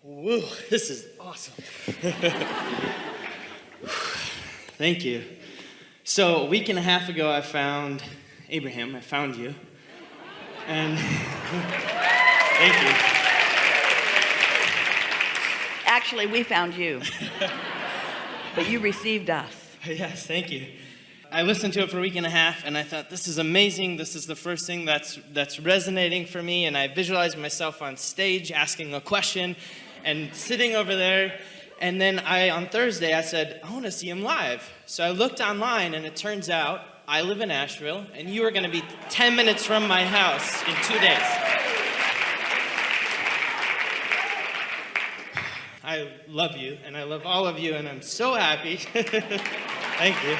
Woo, this is awesome. Thank you. So a week and a half ago, I found Abraham. I found you. And thank you. Actually, we found you. But you received us. Yes, thank you. I listened to it for a week and a half, and I thought, this is amazing. This is the first thing that's resonating for me. And I visualized myself on stage asking a question and sitting over there. And then on Thursday, I said, I want to see him live. So I looked online, and it turns out I live in Asheville, and you are going to be 10 minutes from my house in 2 days. I love you, and I love all of you, and I'm so happy. Thank you.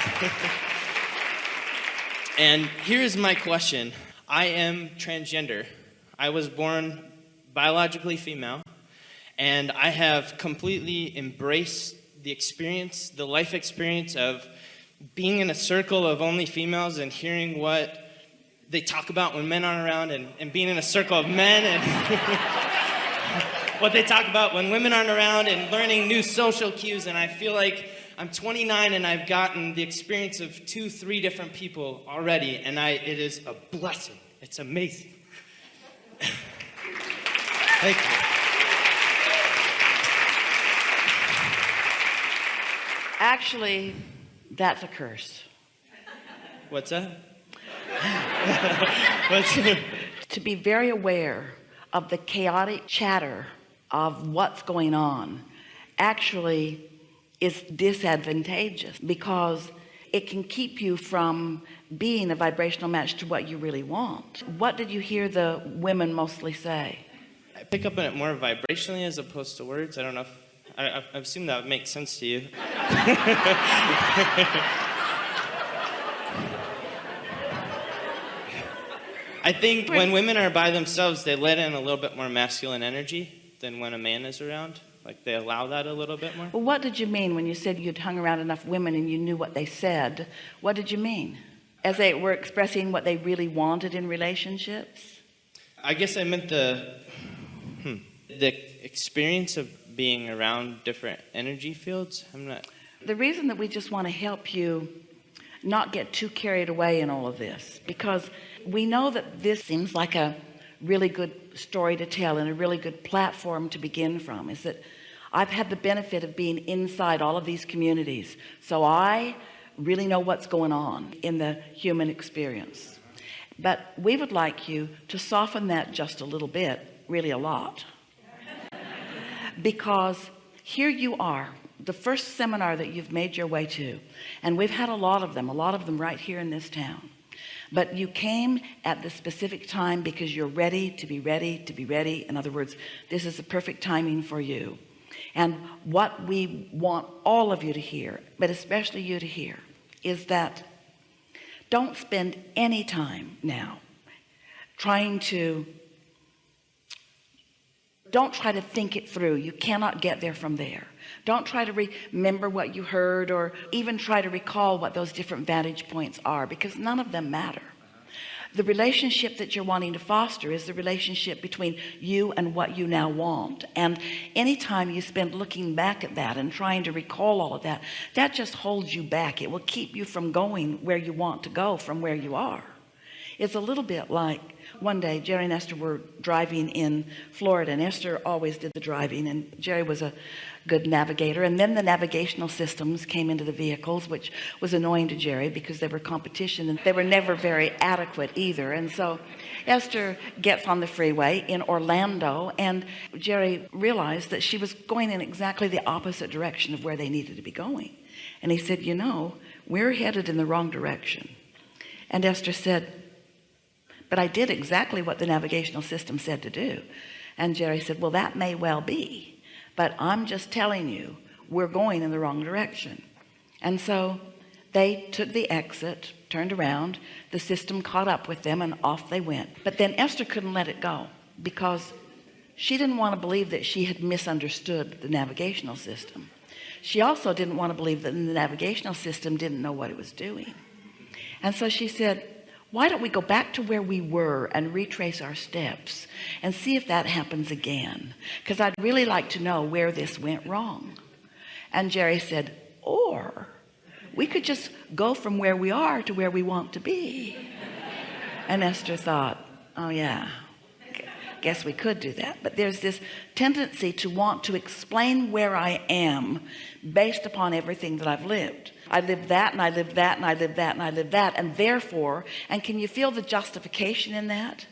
And here's my question. I am transgender. I was born biologically female, and I have completely embraced the experience, the life experience of being in a circle of only females and hearing what they talk about when men aren't around, and being in a circle of men and what they talk about when women aren't around, and learning new social cues. And I feel like I'm 29 and I've gotten the experience of 2-3 different people already, and it is a blessing. It's amazing. Thank you. Actually, that's a curse. What's that? To be very aware of the chaotic chatter of what's going on actually is disadvantageous, because it can keep you from being a vibrational match to what you really want. What did you hear the women mostly say? I pick up on it more vibrationally as opposed to words. I don't know if I assume that makes sense to you. I think when women are by themselves, they let in a little bit more masculine energy than when a man is around. Like, they allow that a little bit more. Well, what did you mean when you said you'd hung around enough women and you knew what they said? What did you mean? As they were expressing what they really wanted in relationships? I guess I meant the experience of being around different energy fields. The reason that we just want to help you not get too carried away in all of this, because we know that this seems like a really good story to tell and a really good platform to begin from, is that I've had the benefit of being inside all of these communities, so I really know what's going on in the human experience. But we would like you to soften that just a little bit, really a lot, because here you are, the first seminar that you've made your way to, and we've had a lot of them right here in this town. But you came at the specific time because you're ready to be ready to be ready. In other words, this is the perfect timing for you. And what we want all of you to hear, but especially you to hear, is that don't spend any time now don't try to think it through. You cannot get there from there. Don't try to remember what you heard, or even try to recall what those different vantage points are, because none of them matter. The relationship that you're wanting to foster is the relationship between you and what you now want. And anytime you spend looking back at that and trying to recall all of that, that just holds you back. It will keep you from going where you want to go from where you are. It's a little bit like one day Jerry and Esther were driving in Florida, and Esther always did the driving, and Jerry was a good navigator. And then the navigational systems came into the vehicles, which was annoying to Jerry because they were competition and they were never very adequate either. And so Esther gets on the freeway in Orlando, and Jerry realized that she was going in exactly the opposite direction of where they needed to be going. And he said, you know, we're headed in the wrong direction. And Esther said, but I did exactly what the navigational system said to do. And Jerry said, well, that may well be, but I'm just telling you, we're going in the wrong direction. And so they took the exit, turned around, the system caught up with them, and off they went. But then Esther couldn't let it go, because she didn't want to believe that she had misunderstood the navigational system. She also didn't want to believe that the navigational system didn't know what it was doing. And so she said, Why don't we go back to where we were and retrace our steps and see if that happens again? Because I'd really like to know where this went wrong. And Jerry said, or we could just go from where we are to where we want to be. And Esther thought, oh yeah, guess we could do that. But there's this tendency to want to explain where I am based upon everything that I've lived. I lived that, and I lived that, and I lived that, and I lived that, and therefore, and can you feel the justification in that?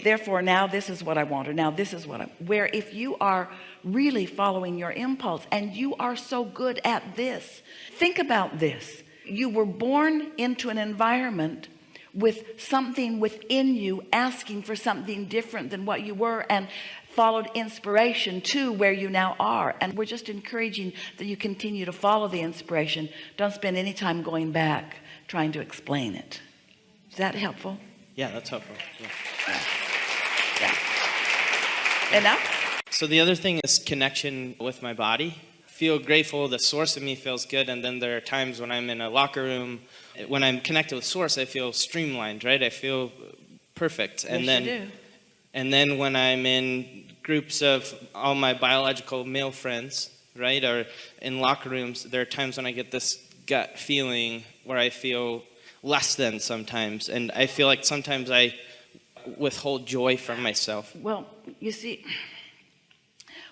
Therefore, now this is what I want, or now this is what I, where if you are really following your impulse, and you are so good at this, think about this. You were born into an environment with something within you asking for something different than what you were, and followed inspiration to where you now are. And we're just encouraging that you continue to follow the inspiration. Don't spend any time going back trying to explain it. Is that helpful? Yeah, that's helpful. Yeah. Enough? So the other thing is connection with my body. Feel grateful, the source of me feels good, and then there are times when I'm in a locker room, when I'm connected with source, I feel streamlined, right? I feel perfect. And yes, you do. And then when I'm in groups of all my biological male friends, right, or in locker rooms, there are times when I get this gut feeling where I feel less than sometimes, and I feel like sometimes I withhold joy from myself. Well, you see,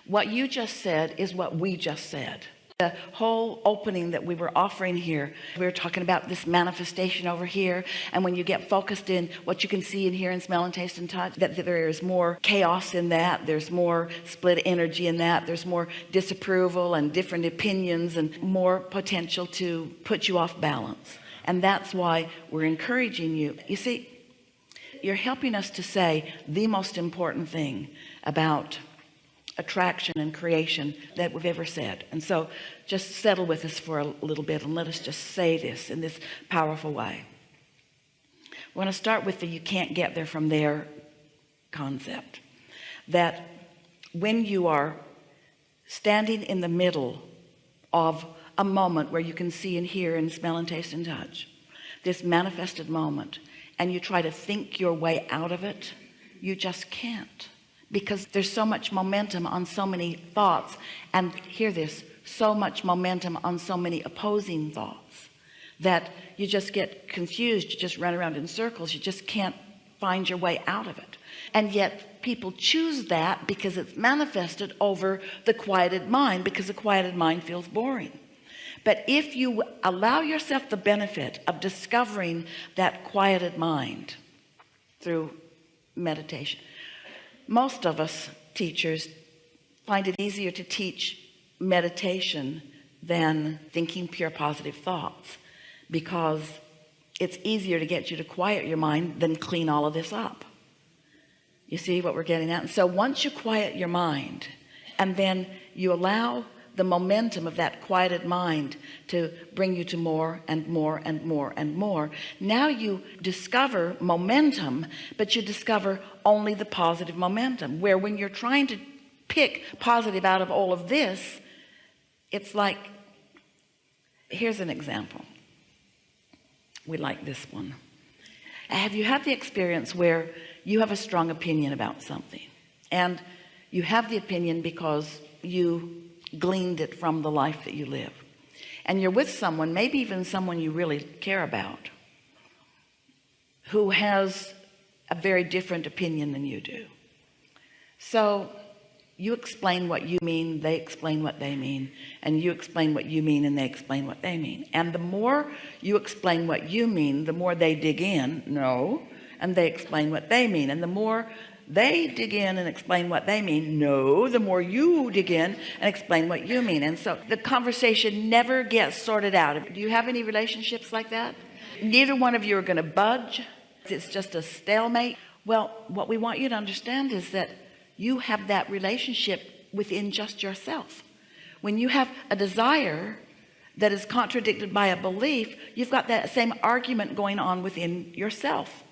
what you just said is what we just said. The whole opening that we were offering here, we were talking about this manifestation over here, and when you get focused in what you can see and hear and smell and taste and touch, that there is more chaos in that, there's more split energy in that, there's more disapproval and different opinions and more potential to put you off balance. And that's why we're encouraging you. You see, you're helping us to say the most important thing about attraction and creation that we've ever said. And so just settle with us for a little bit and let us just say this in this powerful way. We're going to start with the you can't get there from there concept. That when you are standing in the middle of a moment where you can see and hear and smell and taste and touch, this manifested moment, and you try to think your way out of it, you just can't. Because there's so much momentum on so many thoughts, and hear this, so much momentum on so many opposing thoughts that you just get confused. You just run around in circles. You just can't find your way out of it. And yet people choose that because it's manifested over the quieted mind, because the quieted mind feels boring. But if you allow yourself the benefit of discovering that quieted mind through meditation, most of us teachers find it easier to teach meditation than thinking pure positive thoughts, because it's easier to get you to quiet your mind than clean all of this up. You see what we're getting at? And so once you quiet your mind, and then you allow the momentum of that quieted mind to bring you to more and more and more and more, now you discover momentum, but you discover only the positive momentum, where when you're trying to pick positive out of all of this, it's like, here's an example. We like this one. Have you had the experience where you have a strong opinion about something, and you have the opinion because you gleaned it from the life that you live, and you're with someone, maybe even someone you really care about, who has a very different opinion than you do? So you explain what you mean, they explain what they mean, and you explain what you mean and they explain what they mean. And the more you explain what you mean, the more they dig in, no, and they explain what they mean. And the more they dig in and explain what they mean, no, the more you dig in and explain what you mean. And so the conversation never gets sorted out. Do you have any relationships like that? Neither one of you are going to budge. It's just a stalemate. Well, what we want you to understand is that you have that relationship within just yourself. When you have a desire that is contradicted by a belief, you've got that same argument going on within yourself.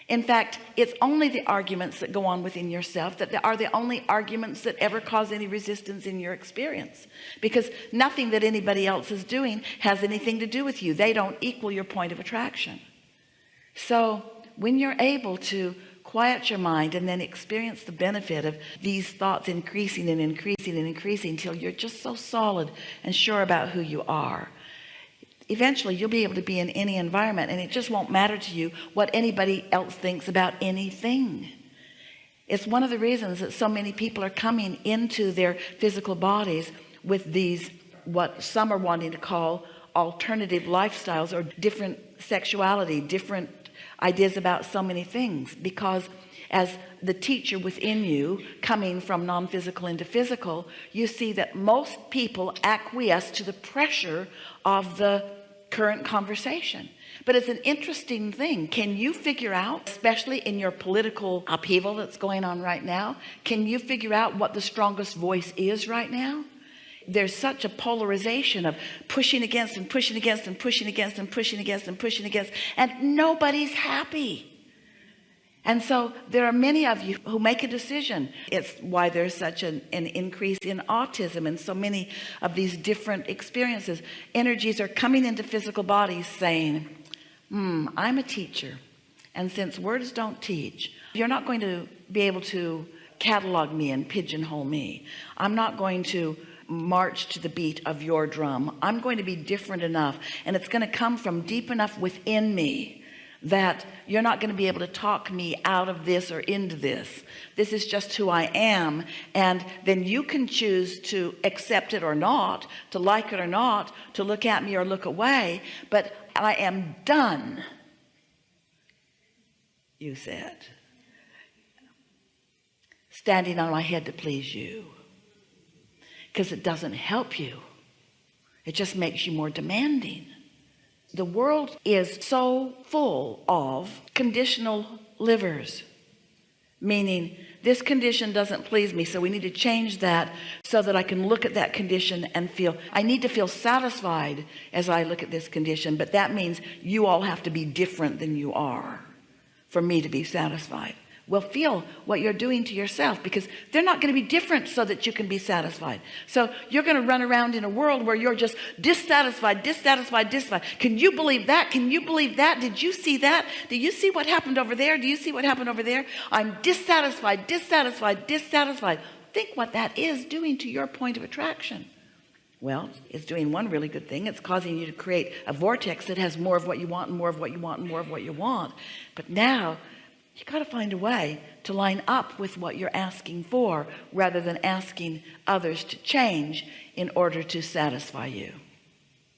In fact, it's only the arguments that go on within yourself that are the only arguments that ever cause any resistance in your experience, because nothing that anybody else is doing has anything to do with you. They don't equal your point of attraction. So when you're able to quiet your mind and then experience the benefit of these thoughts increasing and increasing and increasing until you're just so solid and sure about who you are, eventually you'll be able to be in any environment, and it just won't matter to you what anybody else thinks about anything. It's one of the reasons that so many people are coming into their physical bodies with these, what some are wanting to call alternative lifestyles, or different sexuality, different ideas about so many things, because as the teacher within you, coming from non-physical into physical, you see that most people acquiesce to the pressure of the current conversation. But it's an interesting thing. Can you figure out, especially in your political upheaval that's going on right now, can you figure out what the strongest voice is right now? There's such a polarization of pushing against and pushing against and pushing against and pushing against and pushing against, and nobody's happy. And so there are many of you who make a decision. It's why there's such an increase in autism and so many of these different experiences. Energies are coming into physical bodies saying, I'm a teacher, and since words don't teach, you're not going to be able to catalog me and pigeonhole me. I'm not going to march to the beat of your drum. I'm going to be different enough, and it's going to come from deep enough within me that you're not going to be able to talk me out of this or into this. This is just who I am, and then you can choose to accept it or not, to like it or not, to look at me or look away. But I am done, you said, standing on my head to please you, because it doesn't help you. It just makes you more demanding. The world is so full of conditional livers, meaning this condition doesn't please me, so we need to change that so that I can look at that condition and feel, I need to feel satisfied as I look at this condition, but that means you all have to be different than you are for me to be satisfied. Well, feel what you're doing to yourself, because they're not going to be different so that you can be satisfied. So you're going to run around in a world where you're just dissatisfied. Can you believe that? Can you believe that? Did you see that? Do you see what happened over there? Do you see what happened over there? I'm dissatisfied. Think what that is doing to your point of attraction. Well, it's doing one really good thing. It's causing you to create a vortex that has more of what you want and more of what you want and more of what you want. But now you got to find a way to line up with what you're asking for, rather than asking others to change in order to satisfy you.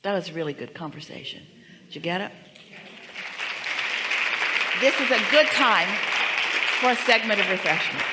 That was a really good conversation. Did you get it? This is a good time for a segment of refreshment.